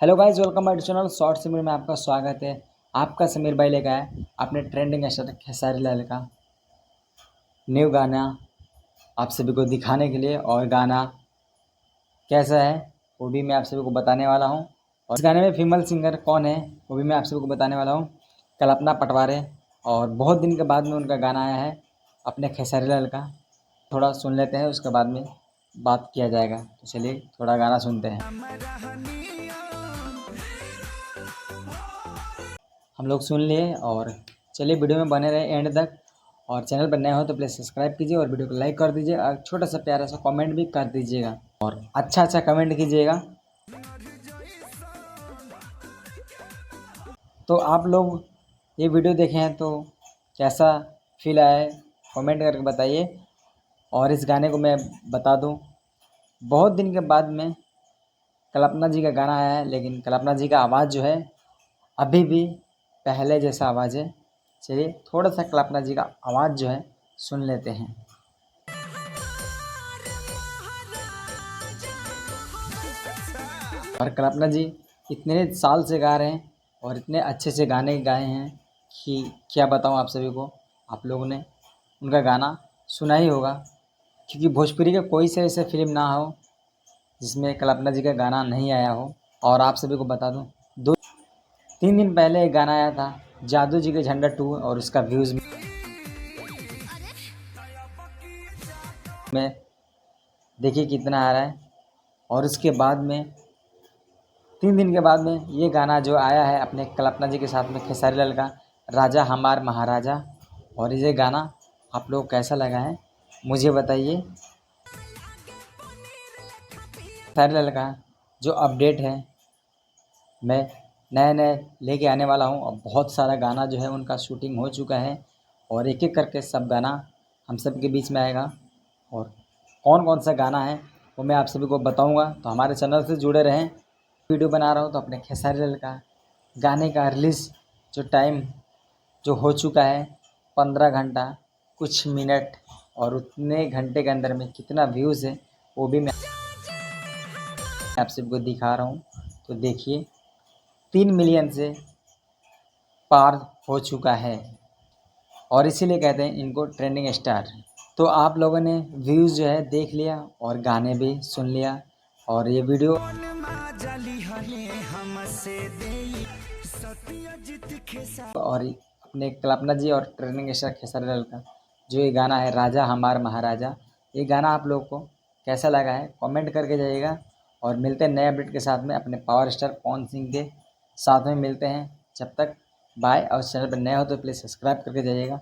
Hello guys, welcome my channel short Sameer में आपका स्वागत है। आपका समीर भाई लेकर आए अपने ट्रेंडिंग स्टार खेसारी लाल का न्यू गाना आप सभी को दिखाने के लिए, और गाना कैसा है वो भी मैं आप सभी को बताने वाला हूं। और इस गाने में फीमेल सिंगर कौन है वो भी मैं आप सभी को बताने वाला हूं, कल्पना पटवारी। और बहुत दिन के बाद में उनका गाना आया है अपने खेसारी लाल का। थोड़ा सुन लेते हैं, उसके बाद में बात किया जाएगा। तो चलिए थोड़ा गाना सुनते हैं। हम लोग सुन लिए और चलिए वीडियो में बने रहे एंड तक। और चैनल पर नए हो तो प्लीज़ सब्सक्राइब कीजिए और वीडियो को लाइक कर दीजिए और छोटा सा प्यारा सा कमेंट भी कर दीजिएगा और अच्छा कमेंट कीजिएगा। तो आप लोग ये वीडियो देखे हैं तो कैसा फील आया है कमेंट करके बताइए। और इस गाने को मैं बता दूं, बहुत दिन के बाद में कल्पना जी का गाना आया है, लेकिन कल्पना जी का आवाज़ जो है अभी भी पहले जैसा आवाज़ है। चलिए थोड़ा सा कल्पना जी का आवाज़ जो है सुन लेते हैं। और कल्पना जी इतने साल से गा रहे हैं और इतने अच्छे से गाने गाए हैं कि क्या बताऊं आप सभी को। आप लोगों ने उनका गाना सुना ही होगा, क्योंकि भोजपुरी का कोई से ऐसे फिल्म ना हो जिसमें कल्पना जी का गाना नहीं आया हो। और आप सभी को बता दूं, 2-3 दिन पहले एक गाना आया था जादू जी के झंडा 2, और उसका व्यूज़ में देखिए कितना आ रहा है। और उसके बाद में 3 दिन के बाद में ये गाना जो आया है अपने कल्पना जी के साथ में खेसारी लाल का, राजा हमार महाराजा। और ये गाना आप लोग कैसा लगा है मुझे बताइए। खेसारी लाल का जो अपडेट है मैं नए नए लेके आने वाला हूँ। और बहुत सारा गाना जो है उनका शूटिंग हो चुका है और एक एक करके सब गाना हम सब के बीच में आएगा। और कौन कौन सा गाना है वो मैं आप सभी को बताऊंगा, तो हमारे चैनल से जुड़े रहें। वीडियो बना रहा हूँ तो अपने खेसारी लाल का गाने का रिलीज़ जो टाइम जो हो चुका है 15 घंटा कुछ मिनट, और उतने घंटे के अंदर में कितना व्यूज़ है वो भी मैं आप सबको दिखा रहा हूँ। तो देखिए 3 मिलियन से पार हो चुका है, और इसीलिए कहते हैं इनको ट्रेंडिंग स्टार। तो आप लोगों ने व्यूज़ जो है देख लिया और गाने भी सुन लिया। और ये वीडियो और अपने कल्पना जी और ट्रेंडिंग स्टार खेसारी लाल का जो ये गाना है राजा हमार महाराजा, ये गाना आप लोग को कैसा लगा है कमेंट करके जाइएगा। और मिलते हैं नए अपडेट के साथ में अपने पावर स्टार पवन सिंह के साथ में मिलते हैं। जब तक बाय। और चैनल पर नए हो तो प्लीज़ सब्सक्राइब करके जाइएगा।